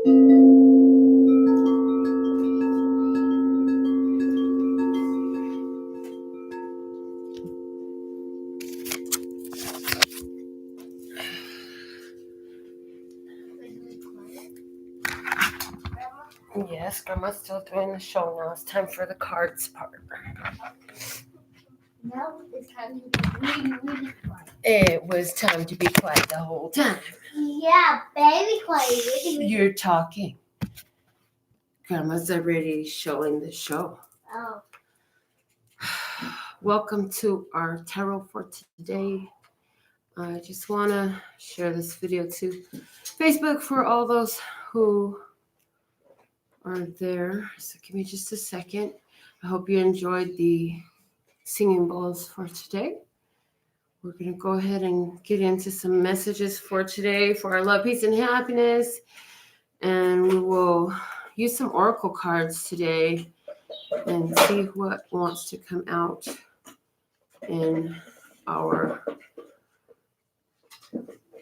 Yes, Grandma's still doing the show now. It's time for the cards part. Now it's time to be really, really quiet. It was time to be quiet the whole time. Yeah, very quiet. Really, really. You're talking. Grandma's already showing the show. Oh. Welcome to our tarot for today. I just want to share this video to Facebook for all those who are there. So give me just a second. I hope you enjoyed the singing bowls for today. We're going to go ahead and get into some messages for today for our love, peace, and happiness. And we will use some oracle cards today and see what wants to come out in our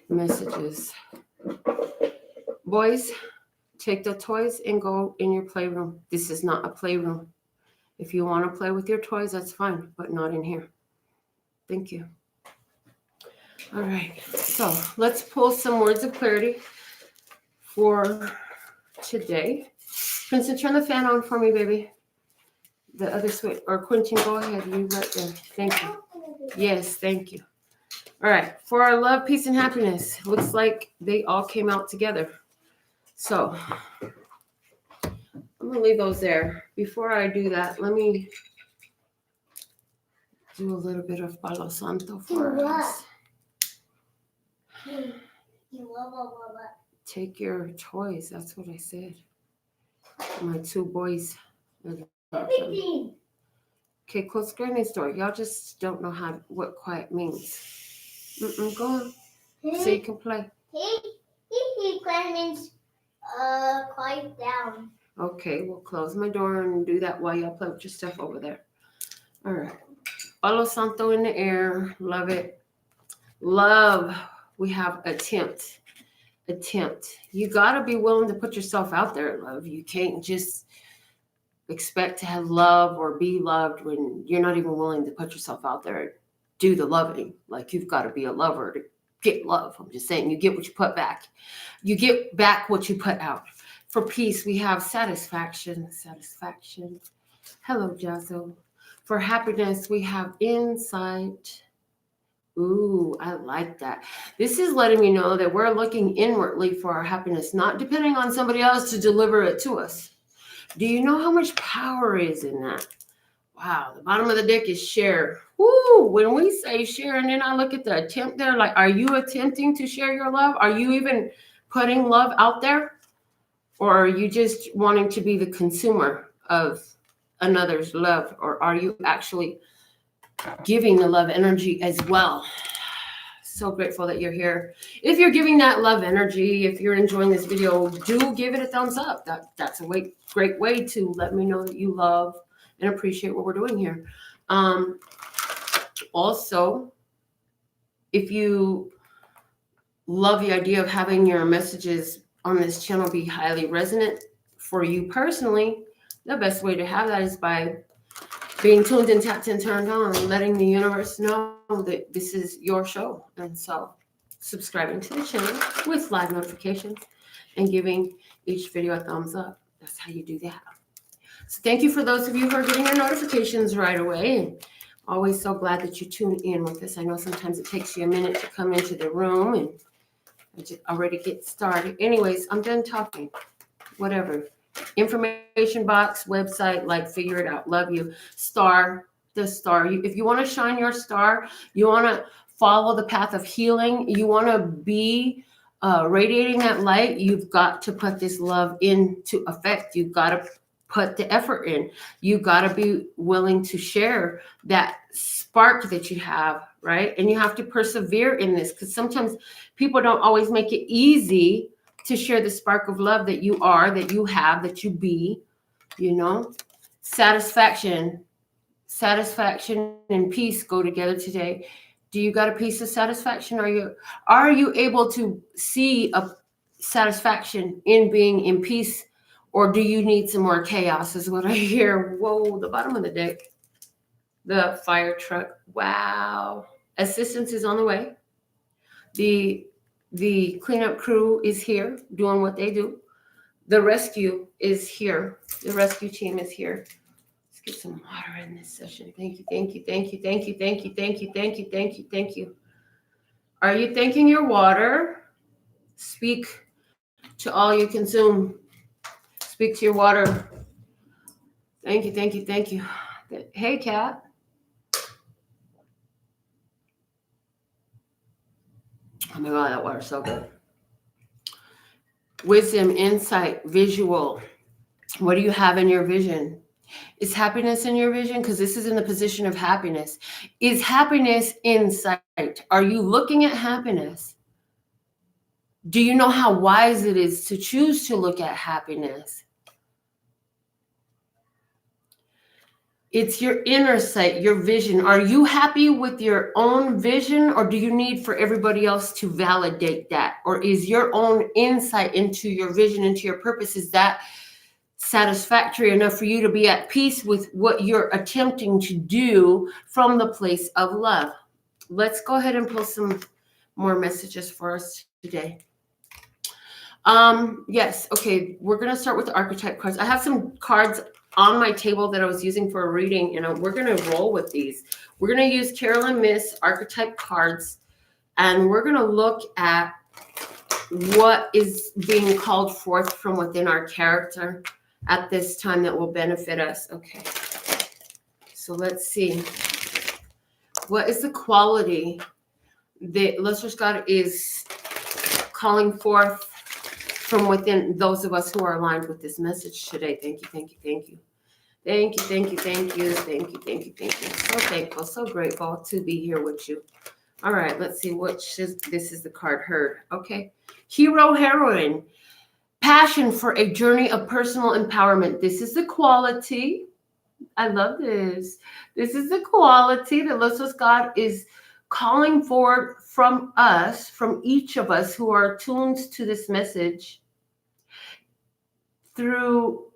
messages. Boys, take the toys and go in your playroom. This is not a playroom. If you want to play with your toys, that's fine, but not in here. Thank you. All right, so let's pull some words of clarity for today. Princeton, turn the fan on for me, baby. The other switch, or Quentin, go ahead. You right there. Thank you. Yes, thank you. All right, for our love, peace, and happiness. Looks like they all came out together. So I'm going to leave those there. Before I do that, let me do a little bit of Palo Santo for us. Take your toys. That's what I said. My two boys. Everything. Okay, close Granny's door. Y'all just don't know what quiet means. Go on. So you can play. Quiet means quiet down. Okay, we'll close my door and do that while y'all play with your stuff over there. All right. Palo Santo in the air. Love it. Love. We have attempt. You got to be willing to put yourself out there, love. You can't just expect to have love or be loved when you're not even willing to put yourself out there and do the loving. Like, you've got to be a lover to get love. I'm just saying, you get what you put back. You get back what you put out. For peace, we have satisfaction. Hello, Jazzo. For happiness, we have insight. Ooh, I like that. This is letting me know that we're looking inwardly for our happiness, not depending on somebody else to deliver it to us. Do you know how much power is in that? Wow, the bottom of the deck is share. Woo, when we say share, and then I look at the attempt there, like, are you attempting to share your love? Are you even putting love out there? Or are you just wanting to be the consumer of another's love? Or are you actually giving the love energy as well? So grateful that you're here. If you're giving that love energy, if you're enjoying this video, do give it a thumbs up. That's a great way to let me know that you love and appreciate what we're doing here. Also, if you love the idea of having your messages on this channel be highly resonant for you personally, the best way to have that is by being tuned and tapped and turned on, letting the universe know that this is your show. And so subscribing to the channel with live notifications and giving each video a thumbs up. That's how you do that. So thank you for those of you who are getting your notifications right away. And always so glad that you tune in with us. I know sometimes it takes you a minute to come into the room and I just already get started. Anyways, I'm done talking. Whatever. Information box, website, like, figure it out. Love you. The star. If you want to shine your star, you want to follow the path of healing, you want to be radiating that light, you've got to put this love into effect. You've got to put the effort in. You got to be willing to share that spark that you have, right? And you have to persevere in this, because sometimes people don't always make it easy to share the spark of love that you are, that you have, that you be, you know. Satisfaction and peace go together today. Do you got a piece of satisfaction? Are you able to see satisfaction in being in peace, or do you need some more chaos is what I hear. Whoa, the bottom of the deck. The fire truck. Wow. Assistance is on the way. The cleanup crew is here doing what they do. The rescue is here. The rescue team is here. Let's get some water in this session. Thank you, thank you, thank you, thank you, thank you, thank you, thank you, thank you, thank you. Are you thanking your water? Speak to all you consume. Speak to your water. Thank you, thank you, thank you. Hey, Kat. Oh my God, that water's so good. Wisdom, insight, visual. What do you have in your vision? Is happiness in your vision? Because this is in the position of happiness. Is happiness in sight? Are you looking at happiness? Do you know how wise it is to choose to look at happiness? It's your inner sight, your vision. Are you happy with your own vision, or do you need for everybody else to validate that? Or is your own insight into your vision, into your purpose, is that satisfactory enough for you to be at peace with what you're attempting to do from the place of love? Let's go ahead and pull some more messages for us today. Yes, okay, we're going to start with the archetype cards. I have some cards on my table that I was using for a reading, and we're going to roll with these. We're going to use Carolyn Miss archetype cards, and we're going to look at what is being called forth from within our character at this time that will benefit us. Okay, so let's see. What is the quality that Lustrous God is calling forth from within those of us who are aligned with this message today? Thank you, thank you, thank you. Thank you, thank you, thank you, thank you, thank you, thank you. So thankful, so grateful to be here with you. All right, let's see this is the card heard. Okay. Hero, heroine, passion for a journey of personal empowerment. This is the quality. I love this. This is the quality that Lustrous God is calling for from us, from each of us who are tuned to this message through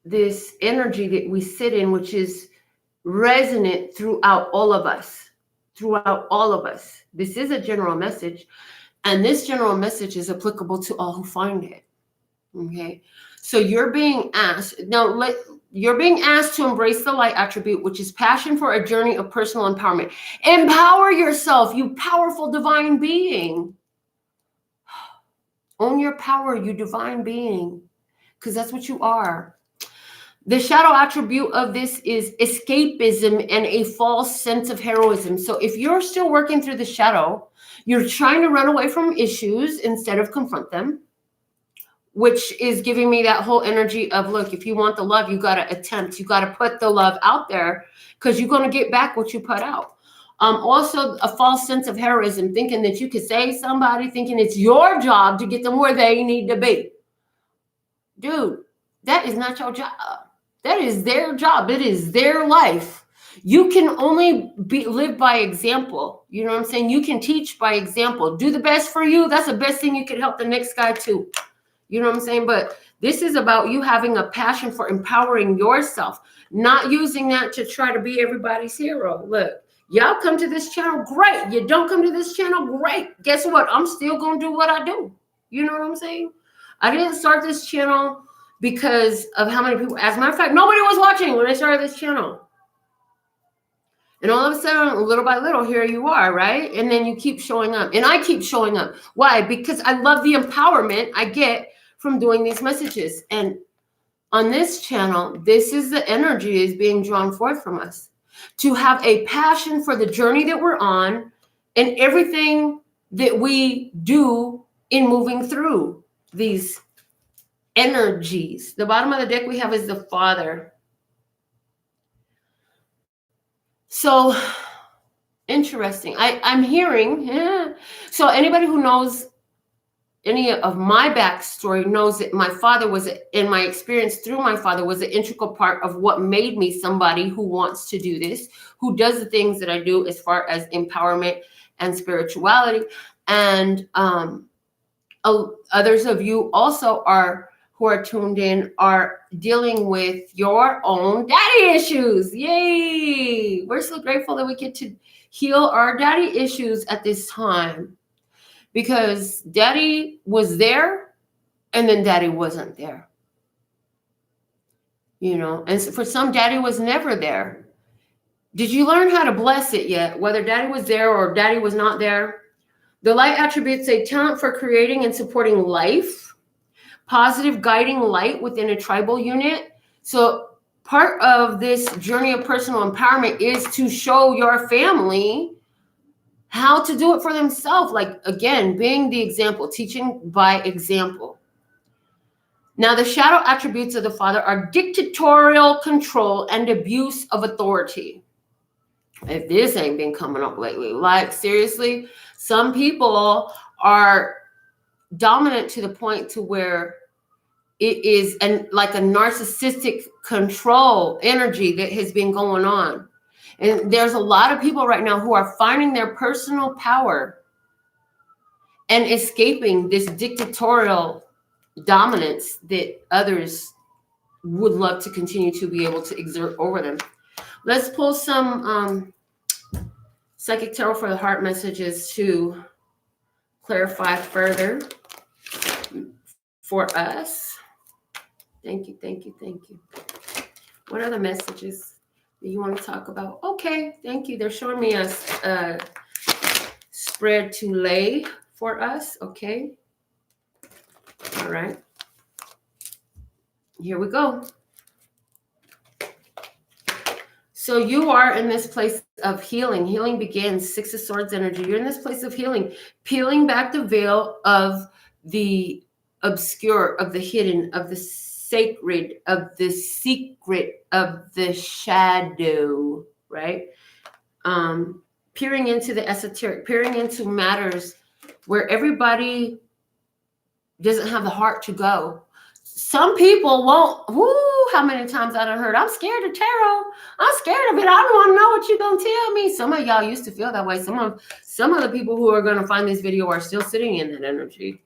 this energy that we sit in, which is resonant throughout all of us, This is a general message, and this general message is applicable to all who find it. Okay. So you're being asked to embrace the light attribute, which is passion for a journey of personal empowerment. Empower yourself, you powerful divine being. Own your power, you divine being, because that's what you are. The shadow attribute of this is escapism and a false sense of heroism. So if you're still working through the shadow, you're trying to run away from issues instead of confront them, which is giving me that whole energy of, look, if you want the love, you got to attempt. You got to put the love out there, because you're going to get back what you put out. Also, a false sense of heroism, thinking that you could save somebody, thinking it's your job to get them where they need to be. Dude, that is not your job. That is their job. It is their life. You can only live by example. You know what I'm saying? You can teach by example. Do the best for you. That's the best thing you can help the next guy too. You know what I'm saying? But this is about you having a passion for empowering yourself, not using that to try to be everybody's hero. Look, y'all come to this channel, great. You don't come to this channel, great. Guess what? I'm still going to do what I do. You know what I'm saying? I didn't start this channel because of how many people. As a matter of fact, nobody was watching when I started this channel. And all of a sudden, little by little, here you are, right? And then you keep showing up. And I keep showing up. Why? Because I love the empowerment I get from doing these messages. And on this channel, this is the energy is being drawn forth from us. To have a passion for the journey that we're on and everything that we do in moving through these energies. The bottom of the deck we have is the Father. So interesting. I'm hearing. Yeah. So anybody who knows any of my backstory knows that my father was, in my experience through my father, was an integral part of what made me somebody who wants to do this, who does the things that I do as far as empowerment and spirituality. And Others of you also who are tuned in are dealing with your own daddy issues. Yay! We're so grateful that we get to heal our daddy issues at this time, because daddy was there and then daddy wasn't there. And for some, daddy was never there. Did you learn how to bless it yet? Whether daddy was there or daddy was not there. The light attributes a talent for creating and supporting life, positive guiding light within a tribal unit. So part of this journey of personal empowerment is to show your family how to do it for themselves. Like, again, being the example, teaching by example. Now, the shadow attributes of the father are dictatorial control and abuse of authority. If this ain't been coming up lately, like seriously, some people are dominant to the point to where it is like a narcissistic control energy that has been going on. And there's a lot of people right now who are finding their personal power and escaping this dictatorial dominance that others would love to continue to be able to exert over them. Let's pull some psychic tarot for the heart messages to clarify further for us. Thank you, thank you, thank you. What other messages do you want to talk about? Okay, thank you. They're showing me a spread to lay for us. Okay. All right. Here we go. So you are in this place of healing. Healing begins, Six of Swords energy. You're in this place of healing, peeling back the veil of the obscure, of the hidden, of the sacred, of the secret, of the shadow, right? Peering into the esoteric, peering into matters where everybody doesn't have the heart to go. Some people won't. How many times I done heard, I'm scared of tarot. I'm scared of it. I don't want to know what you're going to tell me. Some of y'all used to feel that way. Some of the people who are going to find this video are still sitting in that energy.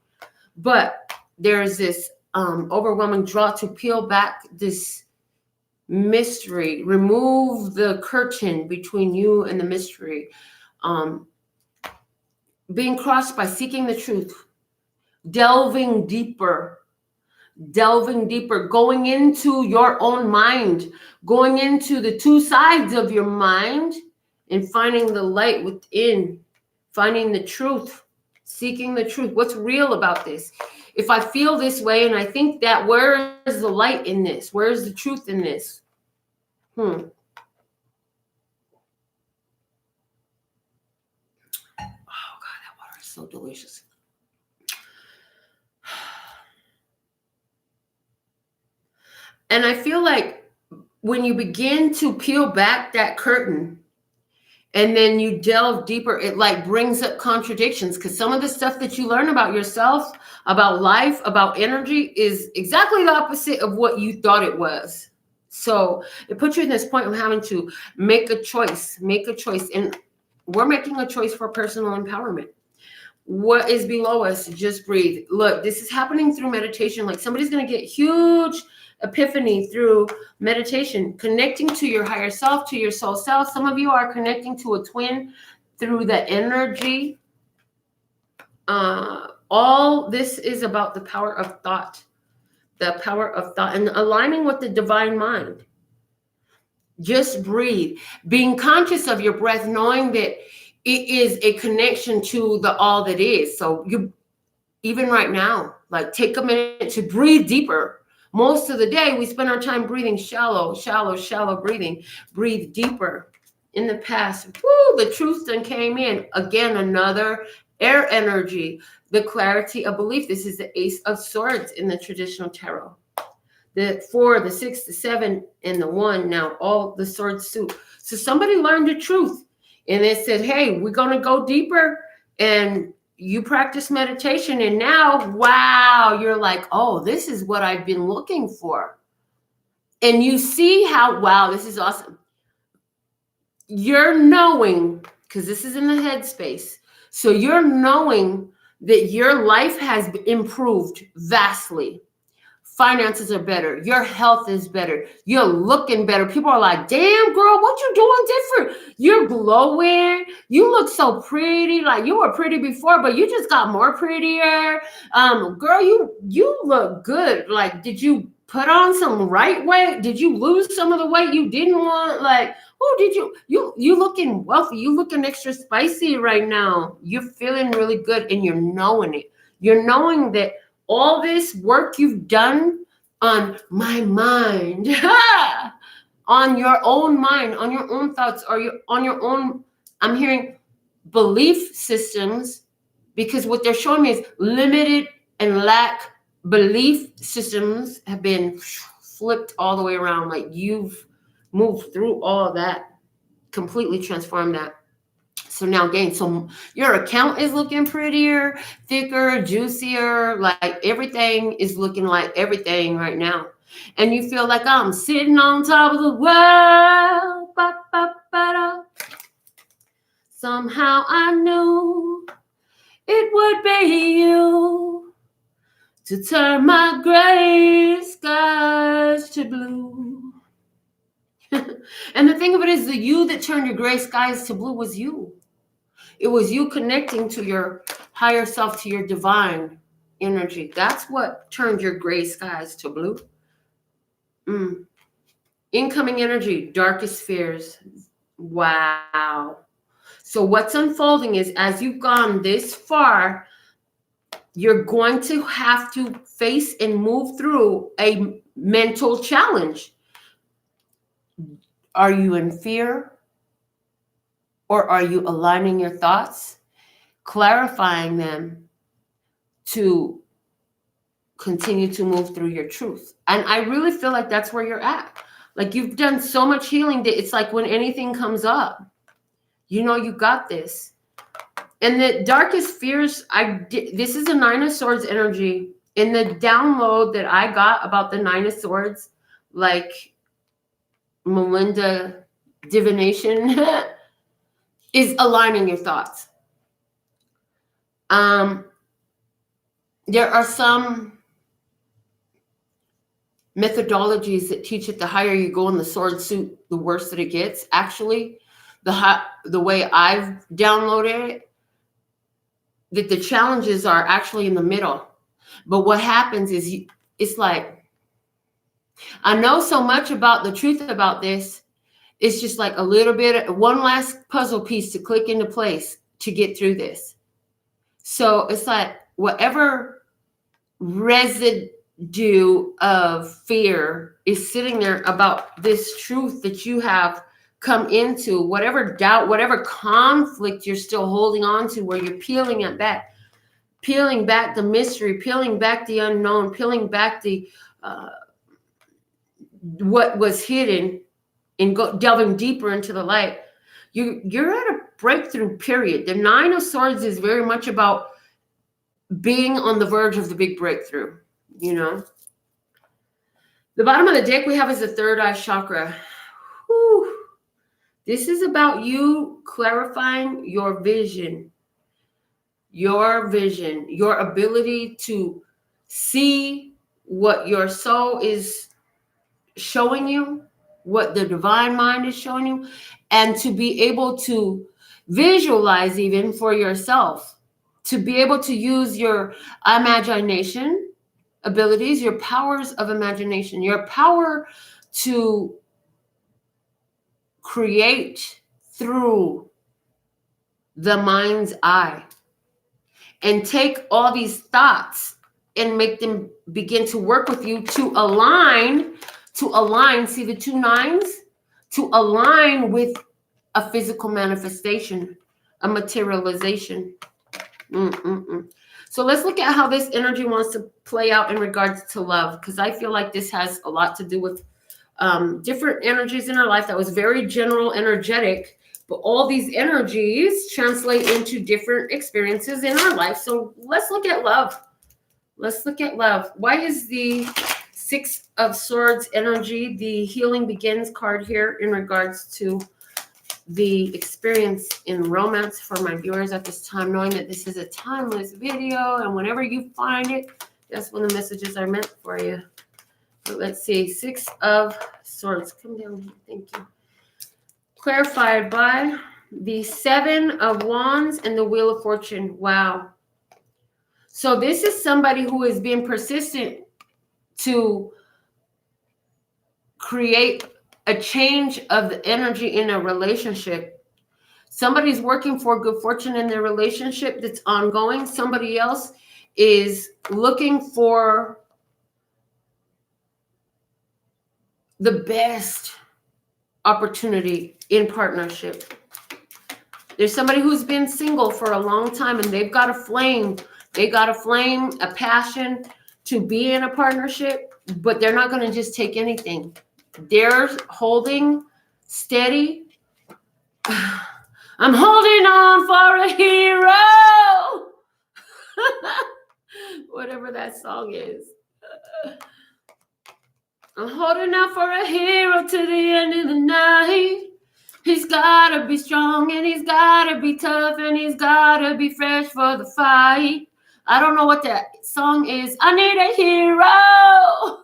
But there's this overwhelming draw to peel back this mystery, remove the curtain between you and the mystery. Being crossed by seeking the truth, delving deeper, going into your own mind, going into the two sides of your mind and finding the light within, finding the truth, seeking the truth. What's real about this? If I feel this way and I think that, where is the light in this? Where is the truth in this? Oh God, that water is so delicious. And I feel like when you begin to peel back that curtain and then you delve deeper, it like brings up contradictions, because some of the stuff that you learn about yourself, about life, about energy is exactly the opposite of what you thought it was. So it puts you in this point of having to make a choice. And we're making a choice for personal empowerment. What is below us? Just breathe. Look, this is happening through meditation. Like somebody's going to get huge epiphany through meditation, connecting to your higher self, to your soul self. Some of you are connecting to a twin through the energy. All this is about the power of thought, and aligning with the divine mind. Just breathe, being conscious of your breath, knowing that it is a connection to the all that is. So you, even right now, like take a minute to breathe deeper. Most of the day, we spend our time breathing shallow breathing. Breathe deeper. In the past, the truth then came in. Again, another air energy, the clarity of belief. This is the Ace of Swords in the traditional tarot. The 4, the 6, the 7, and the 1. Now, all the swords suit. So somebody learned the truth. And they said, hey, we're going to go deeper. And you practice meditation, and now, wow, you're like, oh, this is what I've been looking for. And you see how, wow, this is awesome. You're knowing, because this is in the headspace. So you're knowing that your life has improved vastly. Finances are better. Your health is better. You're looking better. People are like, damn, girl, what you doing different? You're glowing. You look so pretty. Like, you were pretty before, but you just got more prettier. Girl, you look good. Like, did you put on some right weight? Did you lose some of the weight you didn't want? Like, oh, did you looking wealthy? You looking extra spicy right now. You're feeling really good and you're knowing it. You're knowing that all this work you've done on my mind, on your own mind, on your own thoughts, or on your own, I'm hearing belief systems, because what they're showing me is limited and lack belief systems have been flipped all the way around. Like, you've moved through all that, completely transformed that. So now again, so your account is looking prettier, thicker, juicier, like everything is looking like everything right now. And you feel like I'm sitting on top of the world. Ba, ba, ba, da. Somehow I knew it would be you to turn my gray skies to blue. And the thing of it is, the you that turned your gray skies to blue was you. It was you connecting to your higher self, to your divine energy. That's what turned your gray skies to blue. Incoming energy, darkest fears. Wow. So what's unfolding is, as you've gone this far, you're going to have to face and move through a mental challenge. Are you in fear? Or are you aligning your thoughts, clarifying them to continue to move through your truth? And I really feel like that's where you're at. Like, you've done so much healing that it's like when anything comes up, you know, you got this. And the darkest fears, this is a Nine of Swords energy. In the download that I got about the Nine of Swords, like Melinda divination, is aligning your thoughts. There are some methodologies that teach it, the higher you go in the sword suit, the worse that it gets. Actually, the way I've downloaded it, that the challenges are actually in the middle. But what happens is, it's like, I know so much about the truth about this. It's just like a little bit, one last puzzle piece to click into place to get through this. So it's like whatever residue of fear is sitting there about this truth that you have come into, whatever doubt, whatever conflict you're still holding on to, where you're peeling back the mystery, peeling back the unknown, peeling back the what was hidden, and delving deeper into the light. You're at a breakthrough period. The Nine of Swords is very much about being on the verge of the big breakthrough, you know. The bottom of the deck we have is the third eye chakra. Whew. This is about you clarifying your vision, your ability to see what your soul is showing you, what the divine mind is showing you, and to be able to visualize even for yourself, to be able to use your imagination abilities, your powers of imagination, your power to create through the mind's eye, and take all these thoughts and make them begin to work with you to align, see the two nines, to align with a physical manifestation, a materialization. So let's look at how this energy wants to play out in regards to love, because I feel like this has a lot to do with different energies in our life. That was very general, energetic, but all these energies translate into different experiences in our life. So let's look at love. Why is the Six of Swords energy the Healing Begins card here in regards to the experience in romance for my viewers at this time, knowing that this is a timeless video, and whenever you find it, that's when the messages are meant for you. But let's see, 6 of Swords. Come down here. Thank you. Clarified by the 7 of Wands and the Wheel of Fortune. Wow. So this is somebody who is being persistent to create a change of the energy in a relationship. Somebody's working for good fortune in their relationship that's ongoing. Somebody else is looking for the best opportunity in partnership. There's somebody who's been single for a long time and they've got a flame. They got a flame, a passion to be in a partnership, but they're not going to just take anything. They're holding steady. I'm holding on for a hero. Whatever that song is. I'm holding out for a hero to the end of the night. He's gotta be strong and he's gotta be tough and he's gotta be fresh for the fight. I don't know what that song is. I need a hero.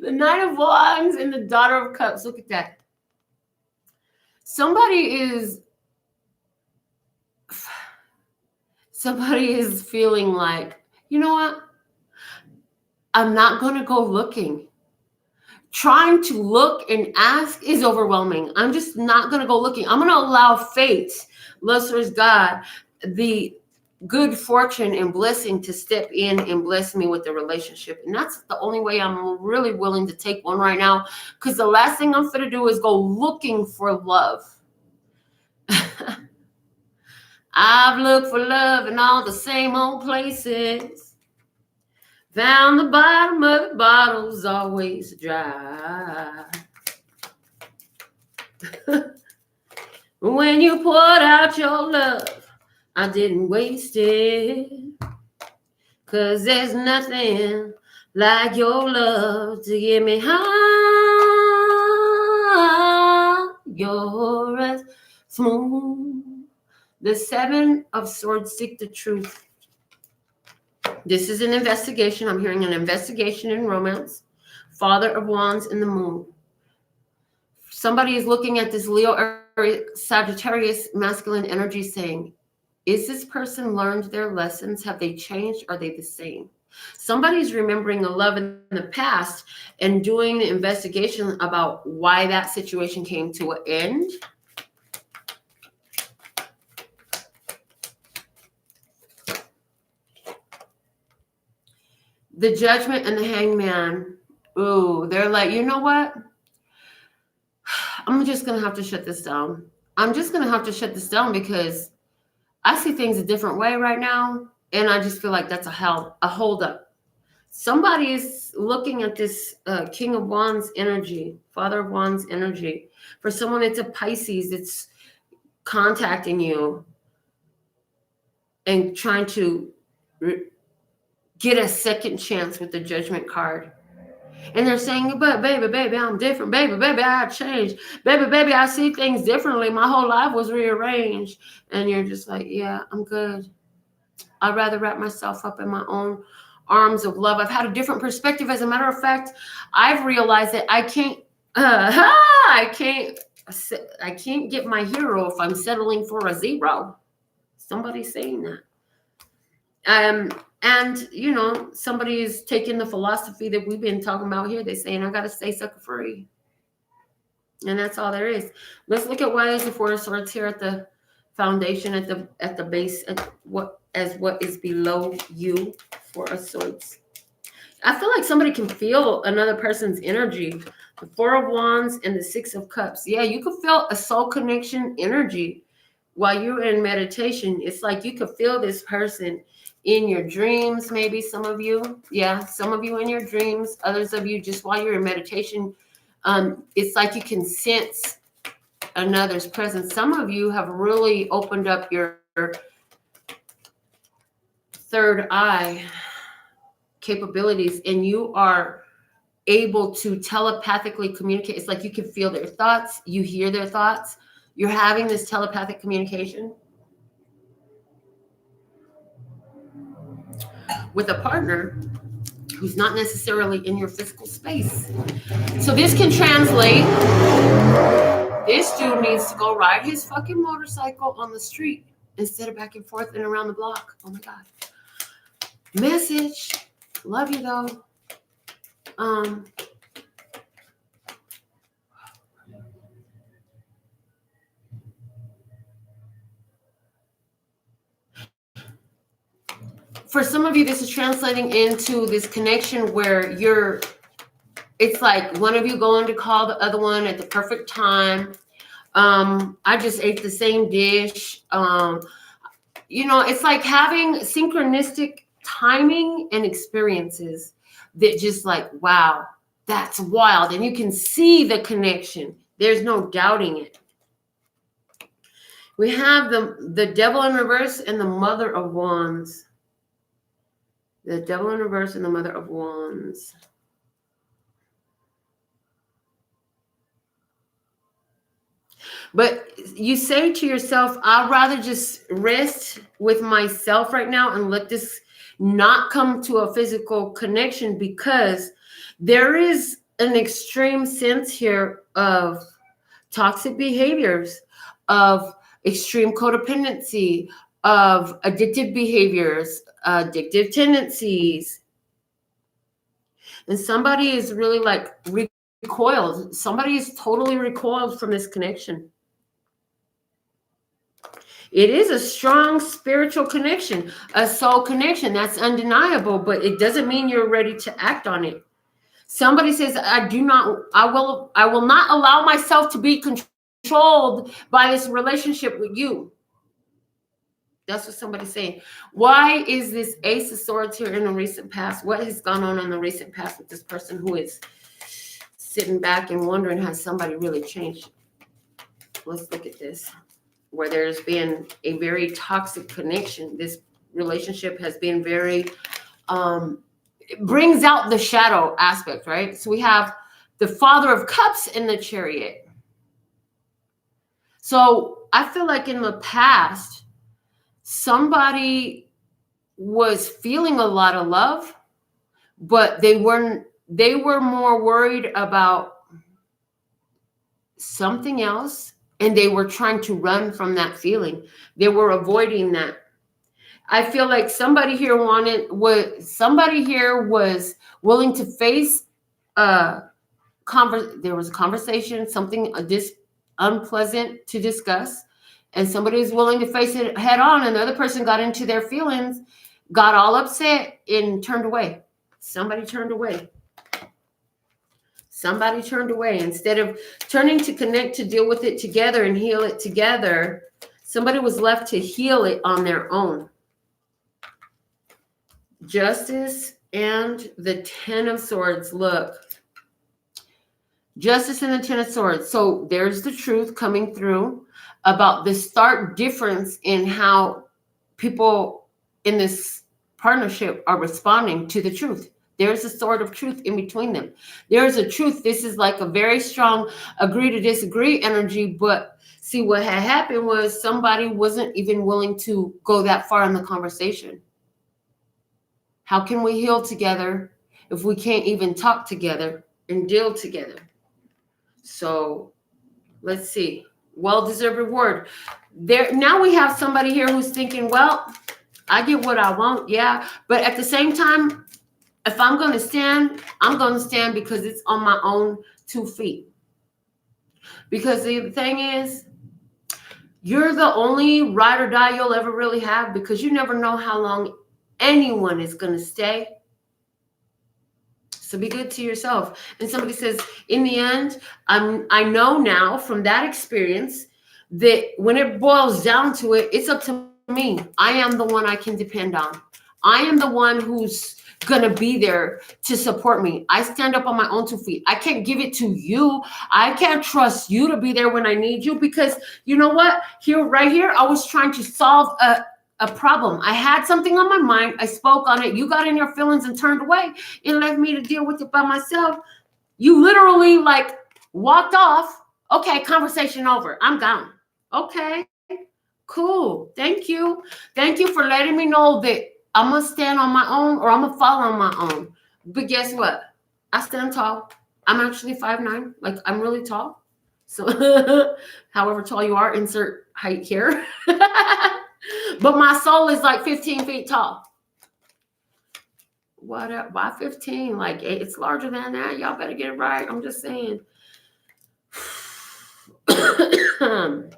The Knight of Wands and the Daughter of Cups. Look at that. Somebody is feeling like, you know what? I'm not going to go looking. Trying to look and ask is overwhelming. I'm just not going to go looking. I'm going to allow fate, Lucifer's God, the good fortune and blessing to step in and bless me with the relationship. And that's the only way I'm really willing to take one right now, because the last thing I'm going to do is go looking for love. I've looked for love in all the same old places. Found the bottom of the bottle's always dry. When you poured out your love, I didn't waste it. 'Cause there's nothing like your love to get me high. You're as smooth. The 7 of Swords, seek the truth. This is an investigation. I'm hearing an investigation in romance. Father of Wands in the Moon. Somebody is looking at this Leo Sagittarius masculine energy saying, is this person learned their lessons? Have they changed? Are they the same? Somebody's remembering a love in the past and doing an investigation about why that situation came to an end. The Judgment and the Hangman. Ooh, they're like, you know what? I'm just going to have to shut this down. I'm just going to have to shut this down because I see things a different way right now. And I just feel like that's a hold up. Somebody is looking at this King of Wands energy, Father of Wands energy. For someone, it's a Pisces. It's contacting you and trying to get a second chance with the Judgment card. And they're saying, but baby, I'm different. Baby, I changed. Baby, I see things differently. My whole life was rearranged. And you're just like, yeah, I'm good. I'd rather wrap myself up in my own arms of love. I've had a different perspective. As a matter of fact, I've realized that I can't get my hero if I'm settling for a 0. Somebody's saying that. And, you know, somebody is taking the philosophy that we've been talking about here. They're saying, I got to stay sucker free. And that's all there is. Let's look at why there's the 4 of Swords here at the foundation, at the base, at what is below you, 4 of Swords. I feel like somebody can feel another person's energy. The 4 of Wands and the 6 of Cups. Yeah, you could feel a soul connection energy while you're in meditation. It's like you could feel this person in your dreams, maybe some of you. Yeah, some of you in your dreams. Others of you just while you're in meditation. It's like you can sense another's presence. Some of you have really opened up your third eye capabilities, and you are able to telepathically communicate. It's like you can feel their thoughts, you hear their thoughts, you're having this telepathic communication with a partner who's not necessarily in your physical space. So this can translate, this dude needs to go ride his fucking motorcycle on the street instead of back and forth and around the block. Oh my God. Message. Love you though. For some of you, this is translating into this connection where it's like one of you going to call the other one at the perfect time. I just ate the same dish. It's like having synchronistic timing and experiences that just like, wow, that's wild. And you can see the connection. There's no doubting it. We have the devil in reverse and the mother of wands. The devil in reverse and the mother of wands. But you say to yourself, I'd rather just rest with myself right now and let this not come to a physical connection, because there is an extreme sense here of toxic behaviors, of extreme codependency, of addictive behaviors, addictive tendencies. And somebody is really like recoiled. Somebody is totally recoiled from this connection. It is a strong spiritual connection, a soul connection. That's undeniable, but it doesn't mean you're ready to act on it. Somebody says, I will not allow myself to be controlled by this relationship with you. That's what somebody's saying. Why is this Ace of Swords here in the recent past? What has gone on in the recent past with this person who is sitting back and wondering, has somebody really changed? Let's look at this. Where there's been a very toxic connection. This relationship has been very, it brings out the shadow aspect, right? So we have the Father of Cups in the Chariot. So I feel like in the past, somebody was feeling a lot of love, but they were more worried about something else. And they were trying to run from that feeling. They were avoiding that. I feel like somebody here was willing to face there was a conversation, something unpleasant to discuss, and somebody was willing to face it head on, and the other person got into their feelings, got all upset, and turned away. Somebody turned away. Somebody turned away. Instead of turning to connect, to deal with it together and heal it together, somebody was left to heal it on their own. Justice and the Ten of Swords. Look. Justice and the Ten of Swords. So there's the truth coming through about the stark difference in how people in this partnership are responding to the truth. There's a sword of truth in between them. There's a truth. This is like a very strong agree to disagree energy. But see, what had happened was somebody wasn't even willing to go that far in the conversation. How can we heal together if we can't even talk together and deal together? So let's see. Well-deserved reward. Now we have somebody here who's thinking, well, I get what I want. Yeah. But at the same time, if I'm going to stand, I'm going to stand because it's on my own 2 feet. Because the thing is, you're the only ride or die you'll ever really have, because you never know how long anyone is going to stay. So be good to yourself. And somebody says, in the end, I know now from that experience that when it boils down to it, it's up to me. I am the one I can depend on. I am the one who's gonna be there to support me. I stand up on my own 2 feet. I can't give it to you. I can't trust you to be there when I need you, because you know what? Right here, I was trying to solve a problem. I had something on my mind. I spoke on it. You got in your feelings and turned away and left me to deal with it by myself. You literally like walked off. Okay, conversation over. I'm gone. Okay, cool. Thank you. Thank you for letting me know that I'm going to stand on my own or I'm going to fall on my own. But guess what? I stand tall. I'm actually 5'9". Like, I'm really tall. So however tall you are, insert height here. But my soul is like 15 feet tall. What? Why 15? Like, it's larger than that. Y'all better get it right. I'm just saying. 5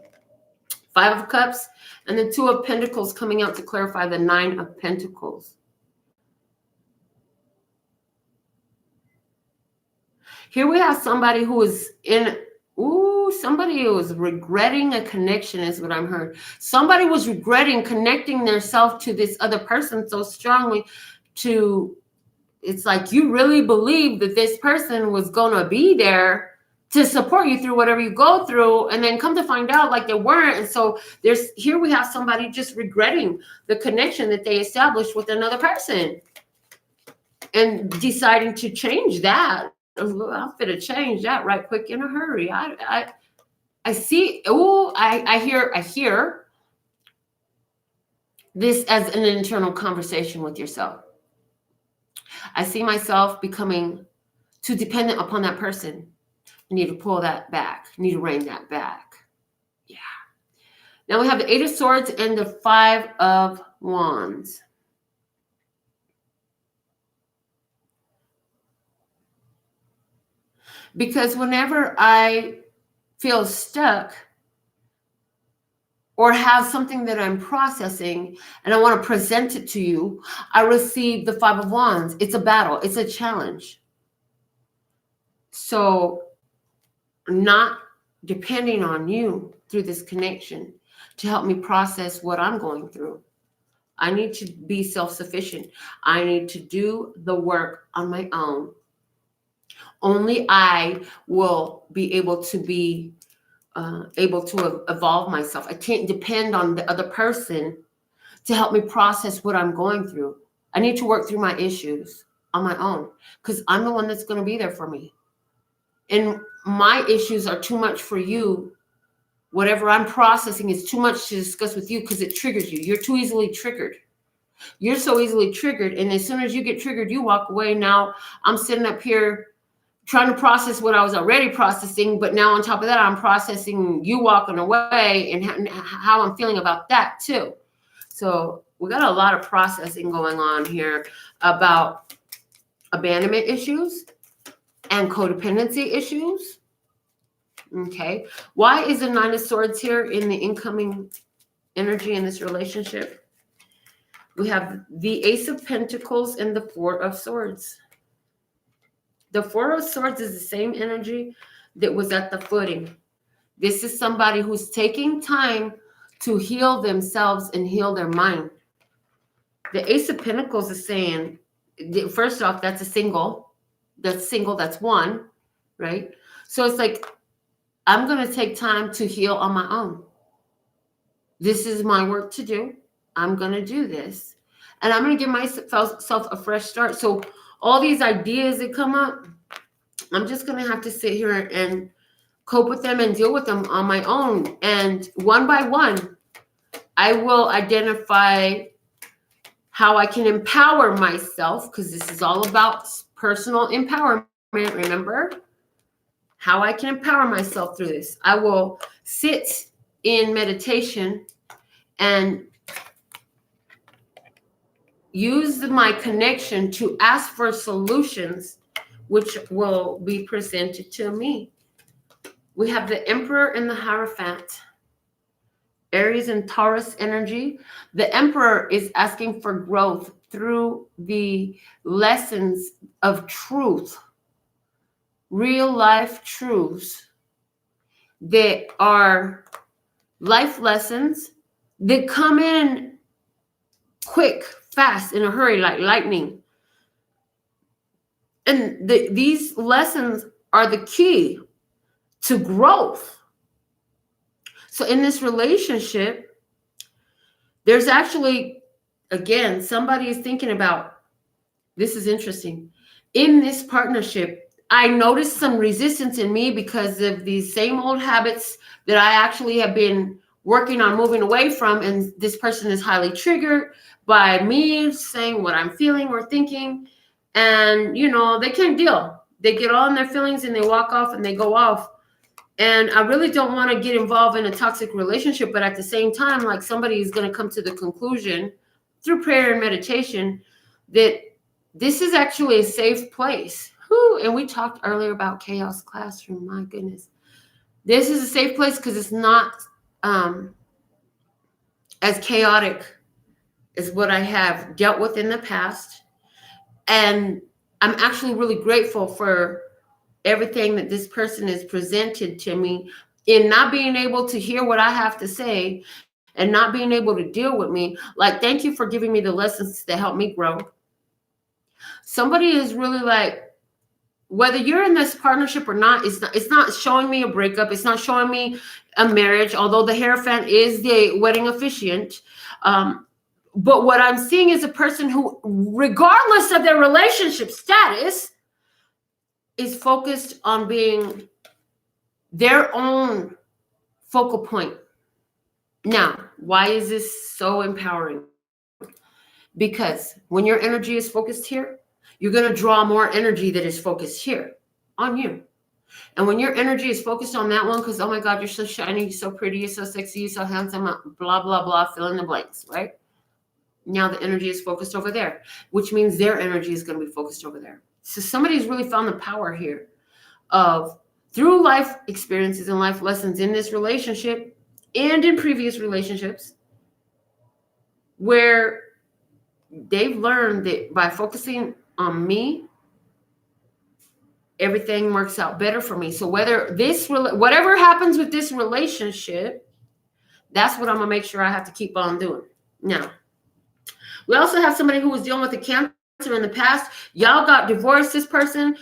of Cups and the 2 of Pentacles coming out to clarify the 9 of Pentacles. Here we have somebody who is somebody who is regretting a connection is what I'm heard. Somebody was regretting connecting themselves to this other person so strongly it's like you really believe that this person was going to be there to support you through whatever you go through, and then come to find out like they weren't. And so here we have somebody just regretting the connection that they established with another person and deciding to change that. I'm gonna change that right quick in a hurry. I see. I hear this as an internal conversation with yourself. I see myself becoming too dependent upon that person. I need to pull that back. I need to rein that back. Yeah. Now we have the 8 of Swords and the 5 of Wands. Because whenever I feel stuck or have something that I'm processing and I want to present it to you, I receive the 5 of Wands. It's a battle. It's a challenge. So not depending on you through this connection to help me process what I'm going through. I need to be self-sufficient. I need to do the work on my own. Only I will be able to evolve myself. I can't depend on the other person to help me process what I'm going through. I need to work through my issues on my own because I'm the one that's going to be there for me. And my issues are too much for you. Whatever I'm processing is too much to discuss with you because it triggers you. You're too easily triggered. You're so easily triggered. And as soon as you get triggered, you walk away. Now I'm sitting up here trying to process what I was already processing. But now on top of that, I'm processing you walking away and how I'm feeling about that too. So we got a lot of processing going on here about abandonment issues and codependency issues. Okay. Why is the 9 of Swords here in the incoming energy in this relationship? We have the Ace of Pentacles and the 4 of Swords. The 4 of Swords is the same energy that was at the footing. This is somebody who's taking time to heal themselves and heal their mind. The Ace of Pentacles is saying, first off, that's a single. That's single. That's one, right? So it's like, I'm going to take time to heal on my own. This is my work to do. I'm going to do this. And I'm going to give myself a fresh start. So all these ideas that come up, I'm just going to have to sit here and cope with them and deal with them on my own. And one by one, I will identify how I can empower myself, because this is all about personal empowerment, remember? How I can empower myself through this. I will sit in meditation and use my connection to ask for solutions, which will be presented to me. We have the Emperor and the Hierophant. Aries and Taurus energy. The Emperor is asking for growth through the lessons of truth, real life truths that are life lessons that come in quick, fast, in a hurry, like lightning. And these lessons are the key to growth. So in this relationship, There's actually, again, somebody is thinking about, this is interesting. In this partnership, I noticed some resistance in me because of these same old habits that I actually have been working on moving away from. And this person is highly triggered by me saying what I'm feeling or thinking. And, they can't deal. They get all in their feelings and they walk off and they go off. And I really don't want to get involved in a toxic relationship. But at the same time, like, somebody is going to come to the conclusion through prayer and meditation that this is actually a safe place. Whew. And we talked earlier about chaos classroom. My goodness. This is a safe place because it's not as chaotic as what I have dealt with in the past. And I'm actually really grateful for everything that this person has presented to me in not being able to hear what I have to say and not being able to deal with me. Like, thank you for giving me the lessons that help me grow. Somebody is really like, whether you're in this partnership or not, it's not showing me a breakup. It's not showing me a marriage, although the Hierophant is the wedding officiant. But what I'm seeing is a person who, regardless of their relationship status, is focused on being their own focal point. Now, why is this so empowering? Because when your energy is focused here, you're going to draw more energy that is focused here on you. And when your energy is focused on that one, because, oh my God, you're so shiny, you're so pretty, you're so sexy, you're so handsome, blah, blah, blah, fill in the blanks, right? Now the energy is focused over there, which means their energy is going to be focused over there. So somebody's really found the power here of, through life experiences and life lessons in this relationship and in previous relationships, where they've learned that by focusing on me, everything works out better for me. So whatever happens with this relationship, that's what I'm going to make sure I have to keep on doing. Now, we also have somebody who was dealing with a cancer in the past. Y'all got divorced. This person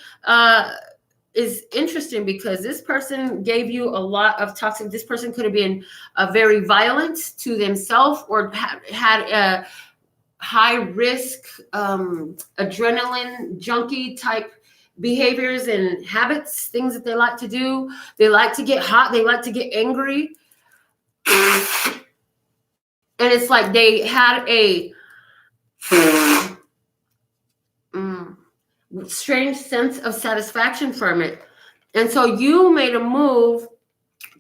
is interesting because this person gave you a lot of toxic. This person could have been very violent to themselves or had a high risk adrenaline junkie type behaviors and habits, things that they like to do. They like to get hot. They like to get angry. And it's like they had a strange sense of satisfaction from it. And so you made a move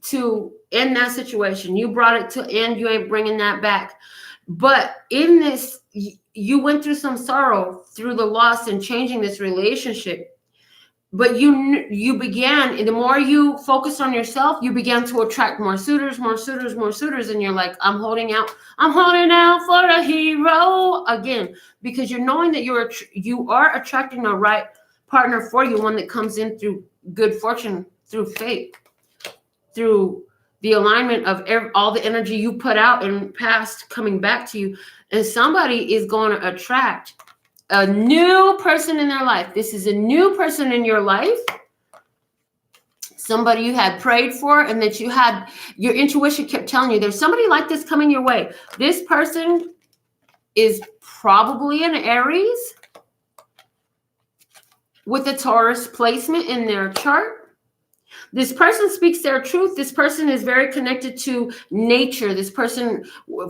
to end that situation. You brought it to end. You ain't bringing that back. But in this, you went through some sorrow through the loss and changing this relationship. But you began, the more you focused on yourself, you began to attract more suitors. And you're like, I'm holding out for a hero again, because you're knowing that you are attracting the right partner for you, one that comes in through good fortune, through fate, through the alignment of all the energy you put out in past coming back to you. And somebody is going to attract a new person in their life. This is a new person in your life. Somebody you had prayed for and that you had, your intuition kept telling you there's somebody like this coming your way. This person is probably an Aries with a Taurus placement in their chart. This person speaks their truth. This person is very connected to nature. This person,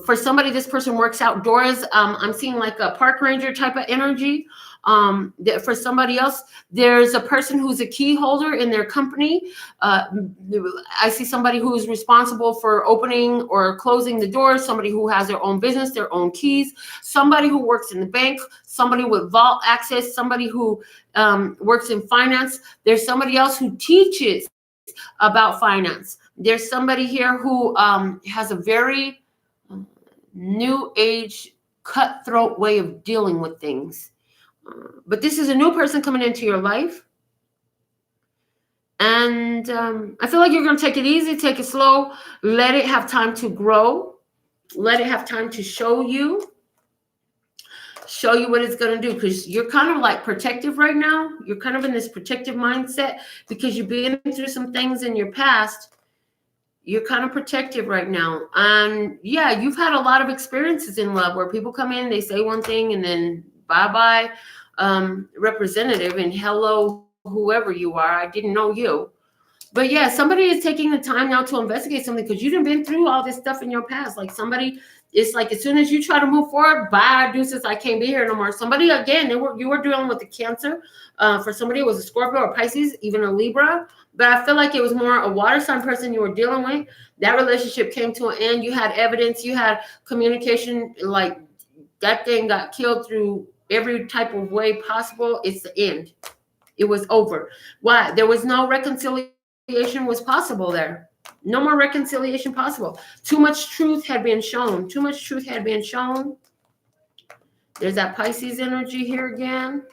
for somebody, this person works outdoors. I'm seeing like a park ranger type of energy. For somebody else, there's a person who's a key holder in their company. I see somebody who's responsible for opening or closing the doors, somebody who has their own business, their own keys, somebody who works in the bank, somebody with vault access, somebody who works in finance. There's somebody else who teaches about finance. There's somebody here who has a very new age cutthroat way of dealing with things. But this is a new person coming into your life. And I feel like you're going to take it easy, take it slow, let it have time to grow, let it have time to show you what it's going to do, because you're kind of like protective right now. You're kind of in this protective mindset because you've been through some things in your past You're kind of protective right now. And yeah, you've had a lot of experiences in love where people come in, they say one thing, and then bye-bye, representative, and hello, whoever you are. I didn't know you. But yeah, somebody is taking the time now to investigate something because you done been through all this stuff in your past. Like somebody, it's like as soon as you try to move forward, bye, deuces, I can't be here no more. Somebody, again, you were dealing with the Cancer. For somebody, it was a Scorpio or Pisces, even a Libra. But I feel like it was more a water sign person you were dealing with. That relationship came to an end. You had evidence. You had communication. Like that thing got killed through every type of way possible. It's the end. It was over. Why? There was no reconciliation was possible there. No more reconciliation possible. Too much truth had been shown. Too much truth had been shown. There's that Pisces energy here again.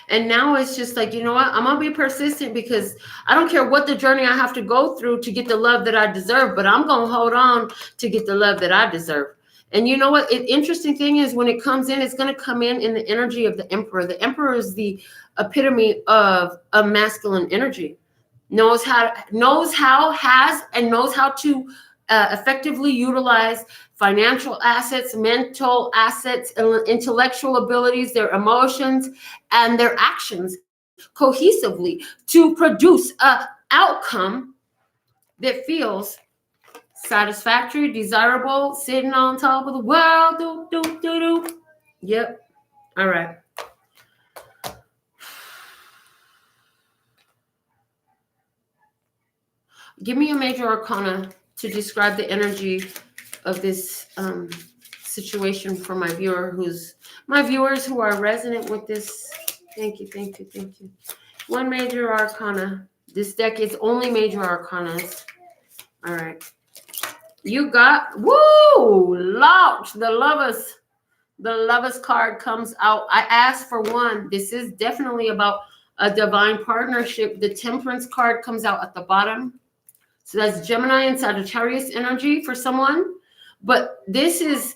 And now it's just like, you know what? I'm going to be persistent because I don't care what the journey I have to go through to get the love that I deserve, but I'm going to hold on to get the love that I deserve. And you know what? The interesting thing is when it comes in, it's going to come in the energy of the Emperor. The Emperor is the epitome of a masculine energy. Knows how to effectively utilize financial assets, mental assets, intellectual abilities, their emotions, and their actions cohesively to produce an outcome that feels satisfactory, desirable, sitting on top of the world. Do, do, do, do. Yep. All right. Give me a major arcana to describe the energy of this situation for my viewers who are resonant with this. Thank you. One major arcana. This deck is only major arcanas. All right. You got, woo, launch, the lovers card comes out. I asked for one. This is definitely about a divine partnership. The Temperance card comes out at the bottom. So that's Gemini and Sagittarius energy for someone. But this is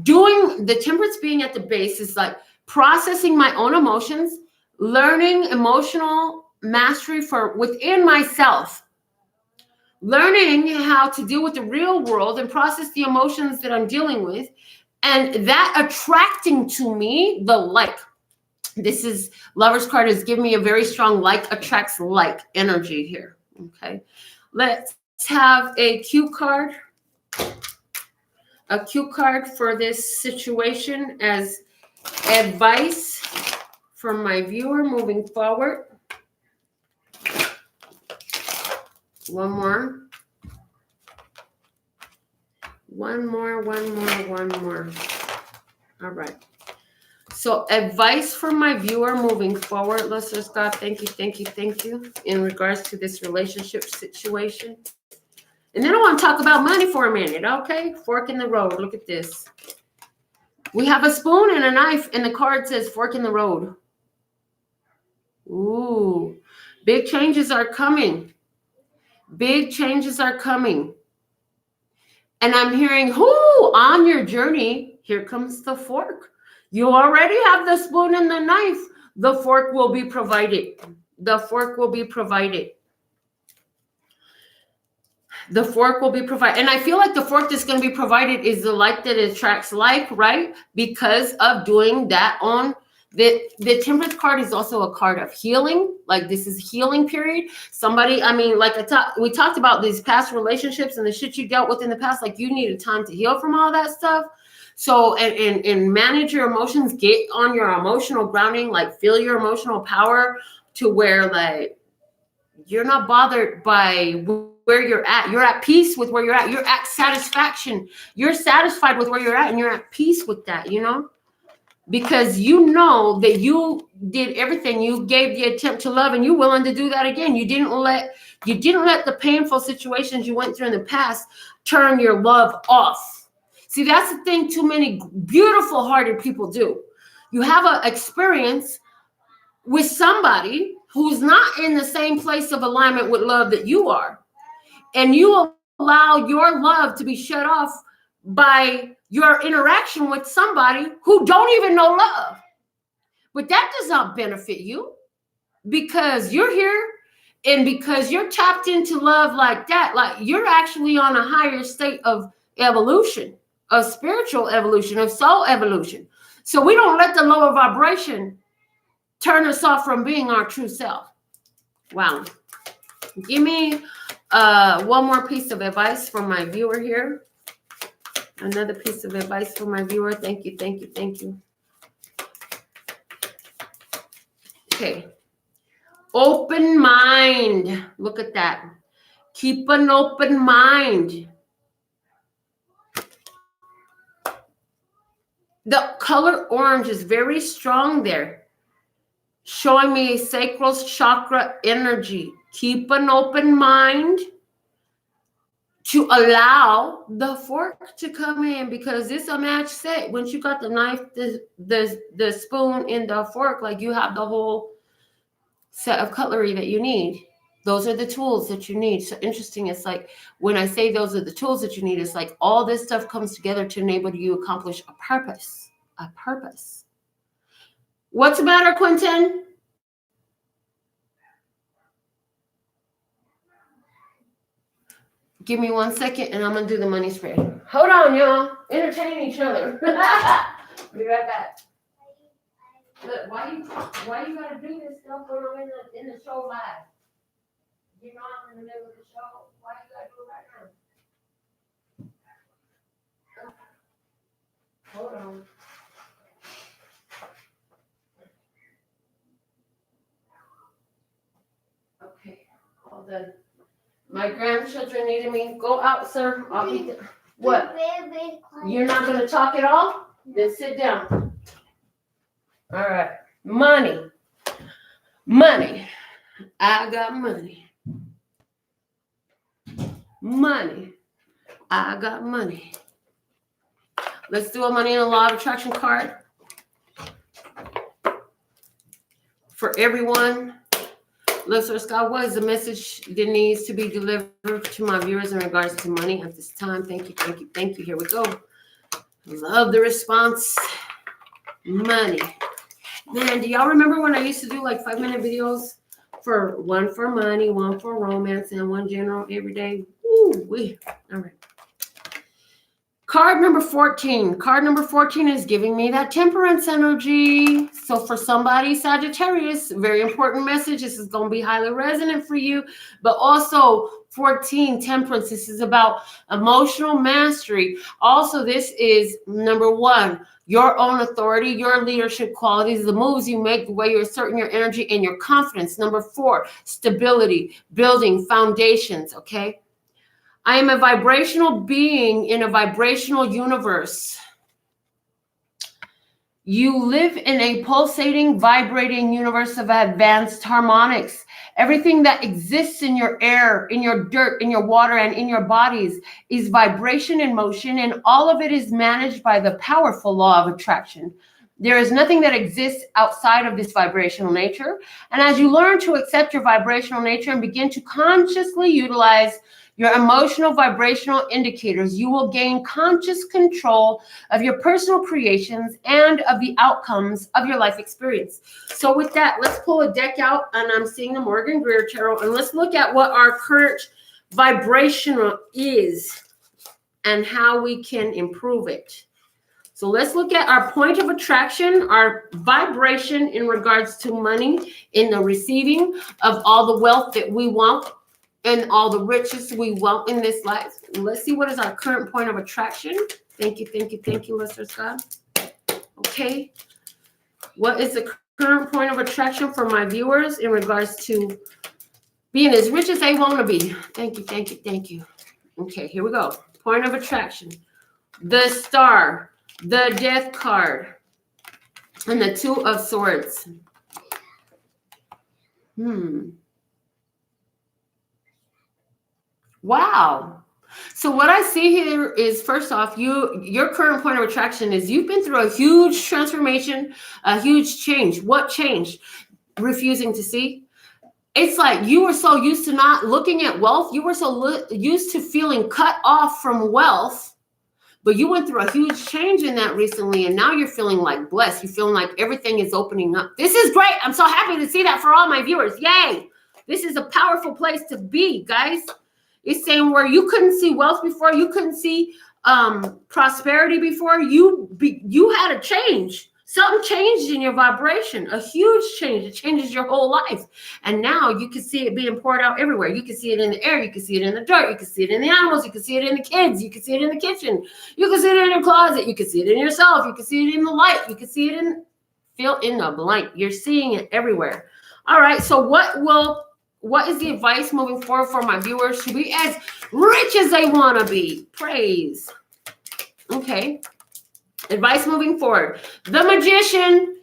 doing the Temperance being at the base is like processing my own emotions, learning emotional mastery for within myself, learning how to deal with the real world and process the emotions that I'm dealing with. And that attracting to me the like. This is Lover's card is giving me a very strong like attracts like energy here. Okay. Let's have a cue card. A cue card for this situation as advice from my viewer moving forward. One more. All right. So advice from my viewer moving forward, listeners, God, thank you in regards to this relationship situation. And then I want to talk about money for a minute, okay? Fork in the road. Look at this. We have a spoon and a knife, and the card says fork in the road. Ooh, big changes are coming. Big changes are coming. And I'm hearing, whoo, on your journey, here comes the fork. You already have the spoon and the knife. The fork will be provided. The fork will be provided. The fork will be provided. And I feel like the fork that's going to be provided is the like that attracts like, right? Because of doing that on the Temperance card is also a card of healing. Like this is healing period. Somebody, I mean, like we talked about these past relationships and the shit you dealt with in the past. Like you needed time to heal from all that stuff. So, and manage your emotions, get on your emotional grounding, like feel your emotional power to where like you're not bothered by where you're at. You're at peace with where you're at. You're at satisfaction. You're satisfied with where you're at and you're at peace with that, you know, because you know that you did everything. You gave the attempt to love and you're willing to do that again. You didn't let the painful situations you went through in the past turn your love off. See, that's the thing too many beautiful hearted people do. You have an experience with somebody who's not in the same place of alignment with love that you are. And you allow your love to be shut off by your interaction with somebody who don't even know love. But that does not benefit you because you're here And because you're tapped into love like that, like you're actually on a higher state of evolution, of spiritual evolution, of soul evolution. So we don't let the lower vibration turn us off from being our true self. Wow. Give me one more piece of advice from my viewer here. Another piece of advice from my viewer. Thank you, thank you, thank you. Okay. Open mind. Look at that. Keep an open mind. The color orange is very strong there, showing me sacral chakra energy. Keep an open mind to allow the fork to come in, because it's a match set. Once you got the knife, the spoon, and the fork, like you have the whole set of cutlery that you need. Those are the tools that you need. So interesting. It's like when I say those are the tools that you need, it's like all this stuff comes together to enable you to accomplish a purpose. A purpose. What's the matter, Quentin? Give me 1 second and I'm going to do the money spread. Hold on, y'all. Entertain each other. Be right back. Look, why you gotta do this stuff when I'm in the show live? You know I'm in the middle of the show. Why you gotta do it right now? Hold on. Okay, all done. My grandchildren needed me. Go out, sir. I'll be there. What? You're not gonna talk at all? Then sit down. All right. Money. Money. I got money. Money. I got money. Let's do a money and a law of attraction card for everyone. Listener Scott, what is the message that needs to be delivered to my viewers in regards to money at this time? Thank you, thank you, thank you. Here we go. Love the response. Money. Man, do y'all remember when I used to do like 5-minute videos for one for money, one for romance, and one general every day? Ooh, all right. Card number 14. Card number 14 is giving me that temperance energy. So for somebody, Sagittarius, very important message. This is going to be highly resonant for you. But also 14, temperance. This is about emotional mastery. Also, this is number 1, your own authority, your leadership qualities, the moves you make, the way you're asserting your energy and your confidence. Number 4, stability, building foundations, okay? I am a vibrational being in a vibrational universe. You live in a pulsating, vibrating universe of advanced harmonics. Everything that exists in your air, in your dirt, in your water, and in your bodies is vibration in motion, and all of it is managed by the powerful law of attraction. There is nothing that exists outside of this vibrational nature. And as you learn to accept your vibrational nature and begin to consciously utilize your emotional vibrational indicators, you will gain conscious control of your personal creations and of the outcomes of your life experience. So with that, let's pull a deck out, and I'm seeing the Morgan Greer Tarot, and let's look at what our current vibrational is and how we can improve it. So let's look at our point of attraction, our vibration in regards to money, in the receiving of all the wealth that we want and all the riches we want in this life. Let's see what is our current point of attraction. Thank you, thank you, thank you, Listener Scott. Okay. What is the current point of attraction for my viewers in regards to being as rich as they want to be? Thank you, thank you, thank you. Okay, here we go. Point of attraction. The Star, the Death card, and the Two of Swords. Wow. So what I see here is, first off, your current point of attraction is you've been through a huge transformation, a huge change. What changed? Refusing to see. It's like you were so used to not looking at wealth. You were so used to feeling cut off from wealth, but you went through a huge change in that recently, and now you're feeling like blessed. You're feeling like everything is opening up. This is great. I'm so happy to see that for all my viewers. Yay. This is a powerful place to be, guys. It's saying where you couldn't see wealth before, you couldn't see prosperity before, you had a change. Something changed in your vibration, a huge change. It changes your whole life. And now you can see it being poured out everywhere. You can see it in the air. You can see it in the dirt. You can see it in the animals. You can see it in the kids. You can see it in the kitchen. You can see it in your closet. You can see it in yourself. You can see it in the light. You can see it fill in the blank. You're seeing it everywhere. All right. So what is the advice moving forward for my viewers to be as rich as they want to be? Praise. Okay. Advice moving forward. The Magician.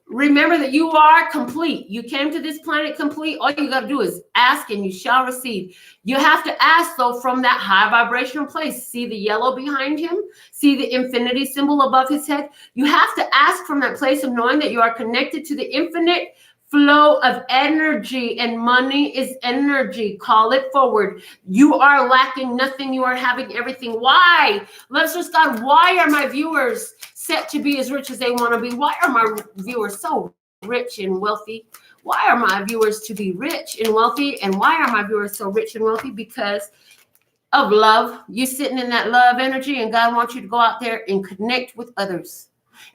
Remember that you are complete. You came to this planet complete. All you got to do is ask and you shall receive. You have to ask, though, from that high vibrational place. See the yellow behind him? See the infinity symbol above his head? You have to ask from that place of knowing that you are connected to the infinite flow of energy, and money is energy. Call it forward. You are lacking nothing. You are having everything. Why? Let's just God, why are my viewers set to be as rich as they want to be? Why are my viewers so rich and wealthy? Why are my viewers to be rich and wealthy? And why are my viewers so rich and wealthy? Because of love. You're sitting in that love energy, and God wants you to go out there and connect with others.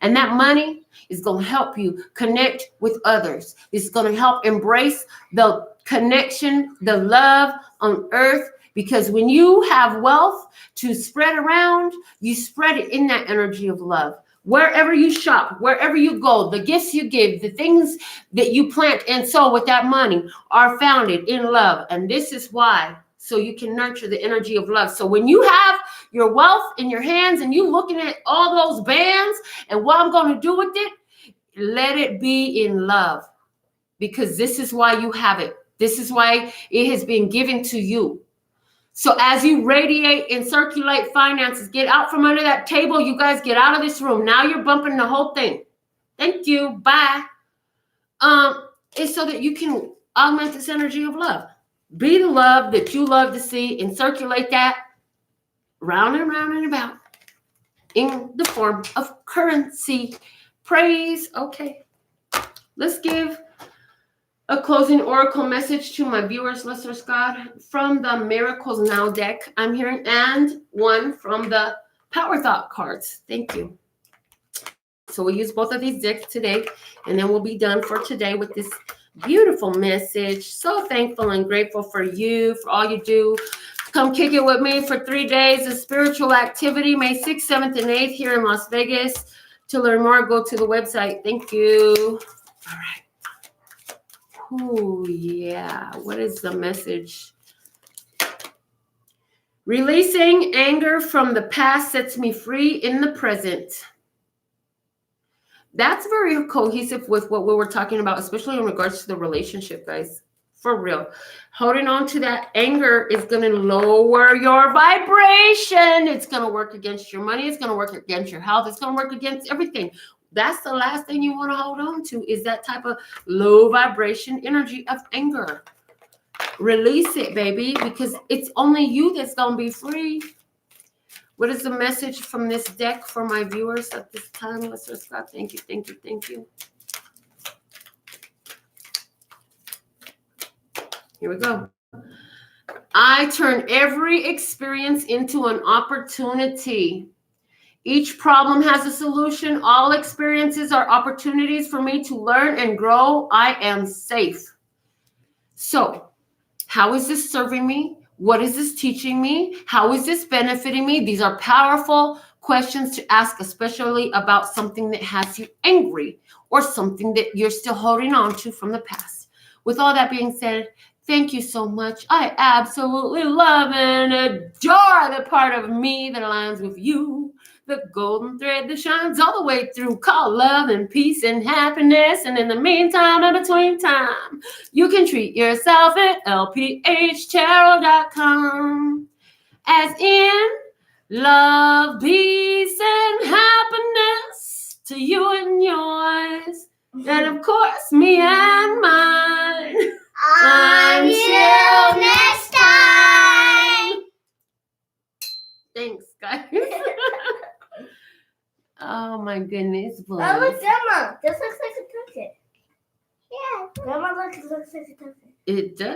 And that money is going to help you connect with others. It's going to help embrace the connection, the love on earth. Because when you have wealth to spread around, you spread it in that energy of love. Wherever you shop, wherever you go, the gifts you give, the things that you plant and sow with that money are founded in love. And this is why. So you can nurture the energy of love. So when you have your wealth in your hands and you looking at all those bands and what I'm going to do with it, let it be in love. Because this is why you have it. This is why it has been given to you. So as you radiate and circulate finances, get out from under that table. You guys get out of this room. Now you're bumping the whole thing. Thank you. Bye. It's so that you can augment this energy of love. Be the love that you love to see and circulate that round and round and about in the form of currency. Praise. Okay. Let's give a closing oracle message to my viewers, listeners, God, from the Miracles Now deck I'm hearing, and one from the Power Thought cards. Thank you. So we'll use both of these decks today, and then we'll be done for today with this beautiful message. So thankful and grateful for you, for all you do. Come kick it with me for 3 days of spiritual activity, May 6th, 7th, and 8th here in Las Vegas. To learn more, go to the website. Thank you. All right. Oh, yeah. What is the message? Releasing anger from the past sets me free in the present. That's very cohesive with what we were talking about, especially in regards to the relationship, guys. For real. Holding on to that anger is going to lower your vibration. It's going to work against your money. It's going to work against your health. It's going to work against everything. That's the last thing you want to hold on to, is that type of low vibration energy of anger. Release it, baby, because it's only you that's going to be free. What is the message from this deck for my viewers at this time? Mr. Scott, thank you, thank you, thank you. Here we go. I turn every experience into an opportunity. Each problem has a solution. All experiences are opportunities for me to learn and grow. I am safe. So, how is this serving me? What is this teaching me? How is this benefiting me? These are powerful questions to ask, especially about something that has you angry or something that you're still holding on to from the past. With all that being said, thank you so much. I absolutely love and adore the part of me that aligns with you. The golden thread that shines all the way through, called love and peace and happiness. And in the meantime, in between time, you can treat yourself at lphtarot.com. As in love, peace, and happiness to you and yours. And of course, me and mine. Until next time. Thanks, guys. Oh my goodness. Oh, look, Grandma. This looks like a token. Yeah. Grandma, look, it looks like a token. It does.